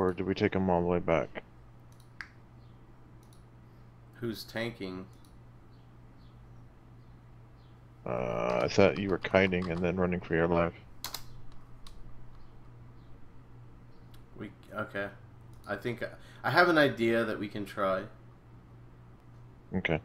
or did we take them all the way back? Who's tanking? I thought you were kiting and then running for your life. Okay. I think I have an idea that we can try. Okay.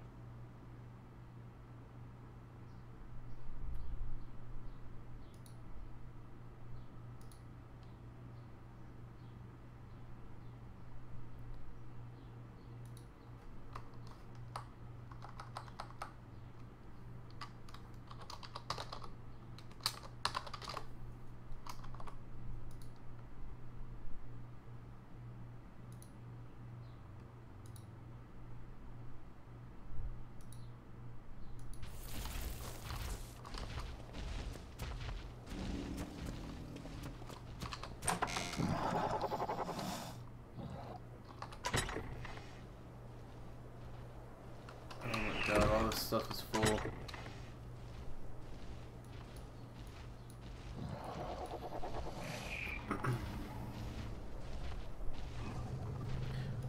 Oh my god, all this stuff is full.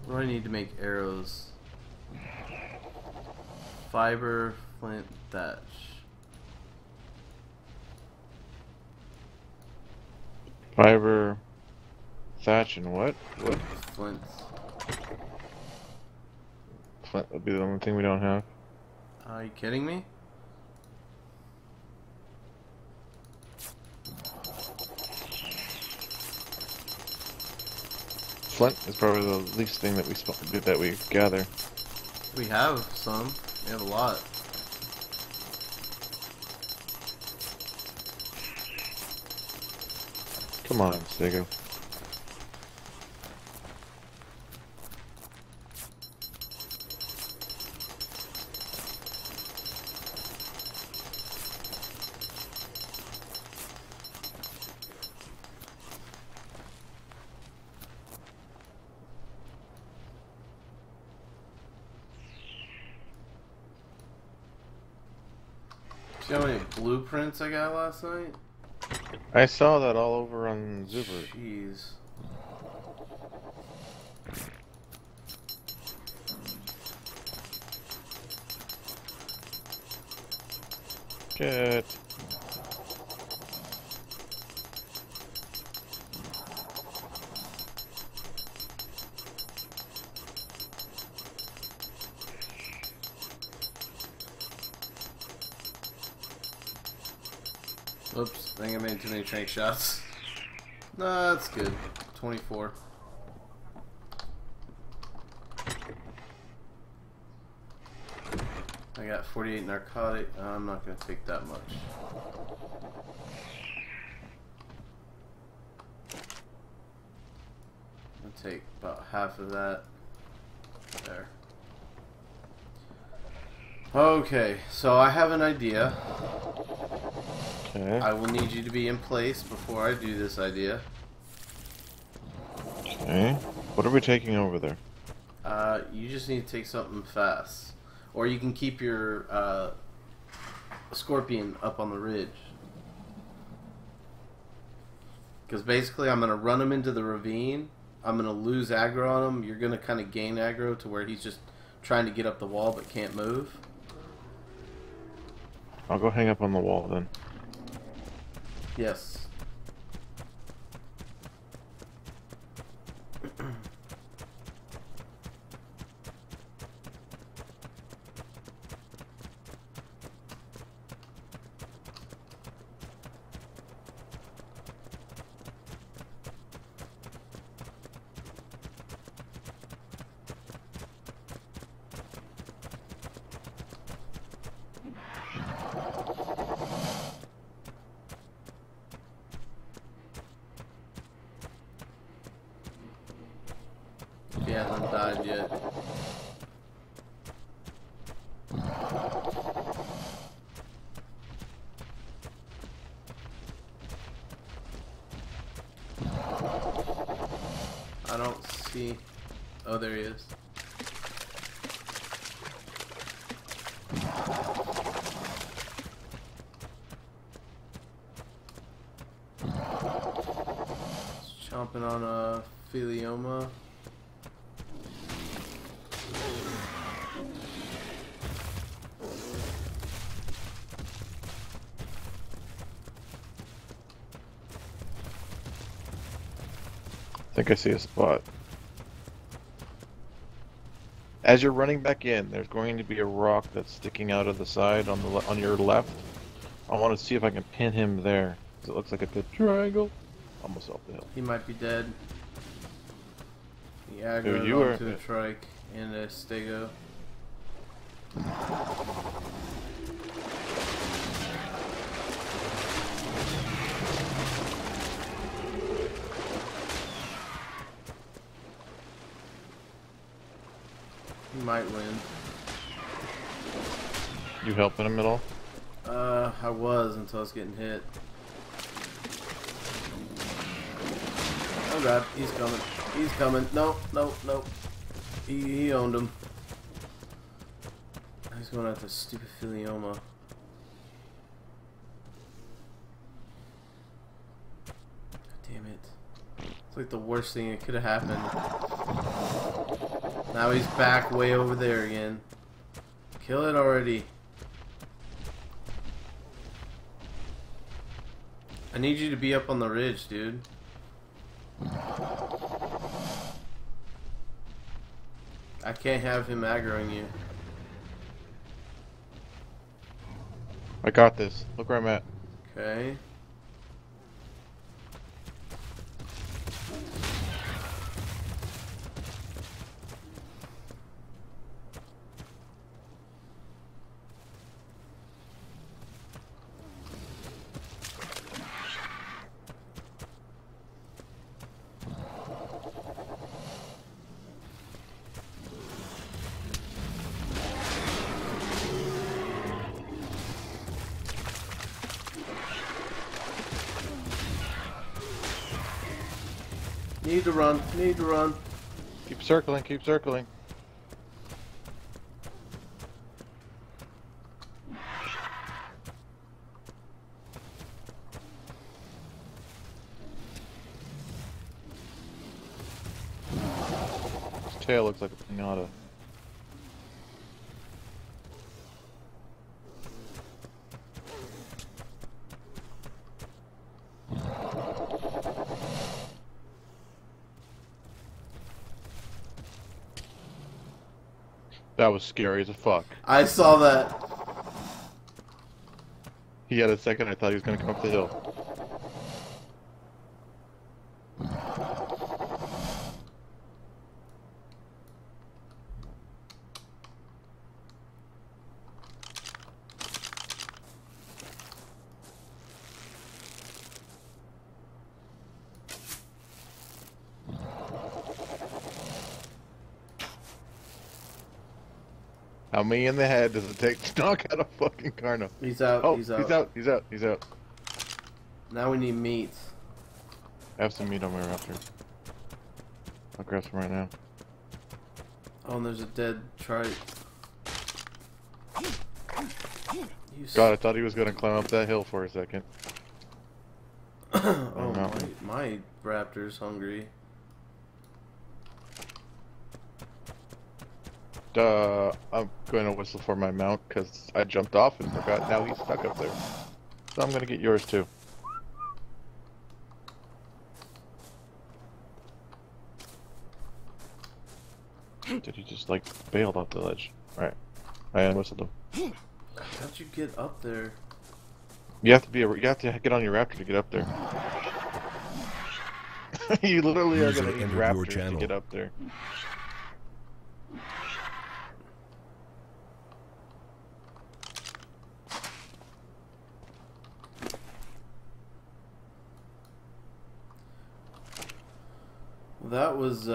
What do I need to make arrows? Fiber, flint, thatch. Fiber, thatch, and what? What? Flints. Flint would be the only thing we don't have. Are you kidding me? Flint is probably the least thing that we gather. We have some. We have a lot. Come on, Sego. See how many blueprints I got last night? I saw that all over on Zuber. Jeez. Shit. Oops, I think I made too many trank shots. No, that's good. 24. I got 48 narcotic. I'm not going to take that much. I'll take about half of that. There. Okay, so I have an idea. Okay. I will need you to be in place before I do this idea. Okay. What are we taking over there? You just need to take something fast. Or you can keep your scorpion up on the ridge. Because basically I'm going to run him into the ravine. I'm going to lose aggro on him. You're going to kind of gain aggro to where he's just trying to get up the wall but can't move. I'll go hang up on the wall then. Yes. He hasn't died yet. I don't see... Oh, there he is. Chomping on a Stupaphilioma. I think I see a spot. As you're running back in, there's going to be a rock that's sticking out of the side on on your left. I want to see if I can pin him there. 'Cause it looks like a good triangle. Almost off the hill. He might be dead. He Dude, aggroed you onto are- a trike and a stego. He might win. You helping him at all? I was until I was getting hit. Oh god, he's coming. He's coming. No, no, no. He owned him. He's going after Stupaphilioma. Damn it. It's like the worst thing that could have happened. Now he's back way over there again. Kill it already. I need you to be up on the ridge, dude. I can't have him aggroing you. I got this. Look where I'm at. Okay. Need to run. Need to run. Keep circling, keep circling. His tail looks like a pinata. That was scary as a fuck. I saw that. He had a second, I thought he was gonna come up the hill. How many in the head does it take to knock out a fucking Carno? He's out. Oh, he's out. he's out, he's out, he's out. Now we need meat. I have some meat on my raptor. I'll grab some right now. Oh, and there's a dead trike. God, I thought he was gonna climb up that hill for a second. Oh, my raptor's hungry. I'm going to whistle for my mount because I jumped off and forgot. Now he's stuck up there. So I'm going to get yours too. Did he just like bailed off the ledge? Alright. I whistled him. How'd you get up there? You have to get on your raptor to get up there. You literally are going to need raptors to get up there. Well, that was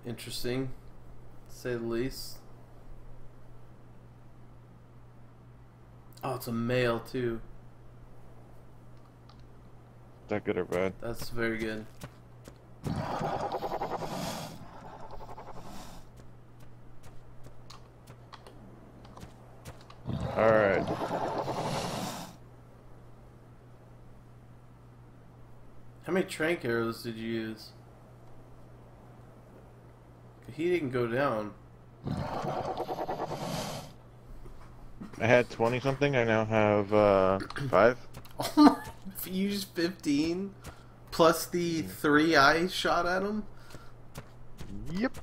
interesting, to say the least. Oh, it's a male too. Is that good or bad? That's very good. Alright. How many trank arrows did you use? He didn't go down. I had 20 something. I now have 5. Oh my! You used 15 plus the 3 I shot at him. Yep.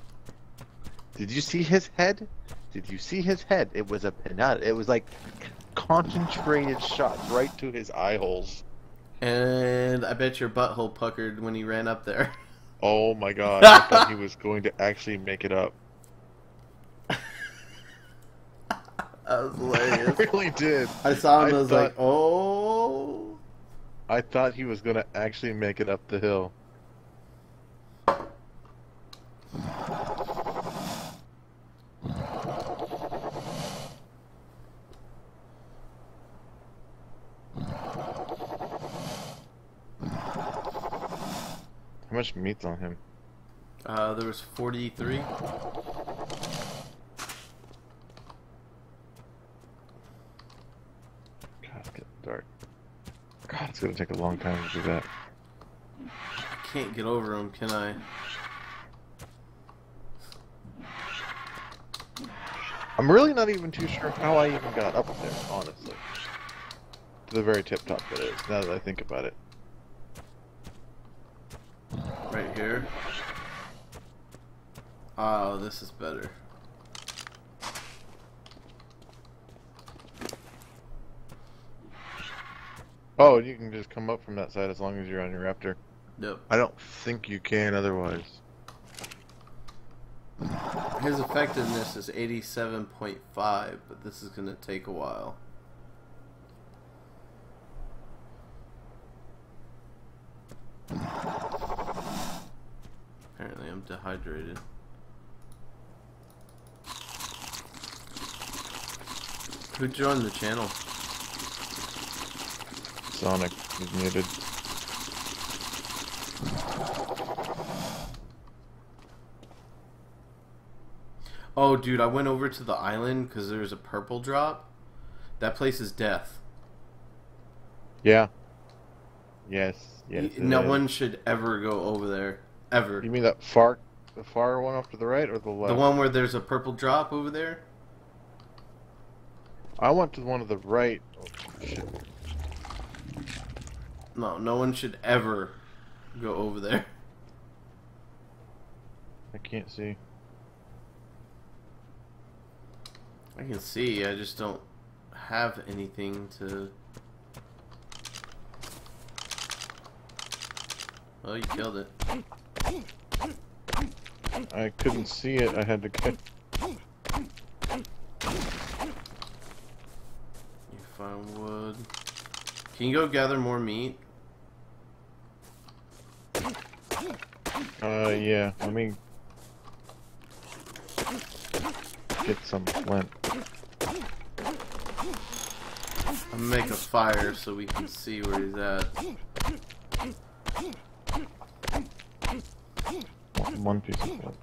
Did you see his head? Did you see his head? It was a pinata. It was like concentrated shots right to his eye holes. And I bet your butthole puckered when he ran up there. Oh my god! I thought he was going to actually make it up. That was hilarious. I really did. I saw him and I was like, oh. I thought he was going to actually make it up the hill. How much meat's on him? There was 43. God, it's getting dark. God, it's gonna take a long time to do that. I can't get over him, can I? I'm really not even too sure how I even got up there, honestly. To the very tip top, that is, now that I think about it. Right here. Oh, this is better. Oh, and you can just come up from that side as long as you're on your raptor. Yep. I don't think you can otherwise. His effectiveness is 87.5, but this is going to take a while. Apparently I'm dehydrated. Who joined the channel? Sonic is muted. Oh, dude, I went over to the island because there's a purple drop. That place is death. Yeah. Yes. Yes. No one should ever go over there. Ever. You mean that the far one off to the right or the left? The one where there's a purple drop over there? I went to the one to the right. Oh, shit. No, no one should ever go over there. I can't see. I can see, I just don't have anything to... Oh, you killed it. I couldn't see it. I had to cut. You find wood. Can you go gather more meat? Yeah. Let me get some flint. I'm gonna make a fire so we can see where he's at. One piece of flint.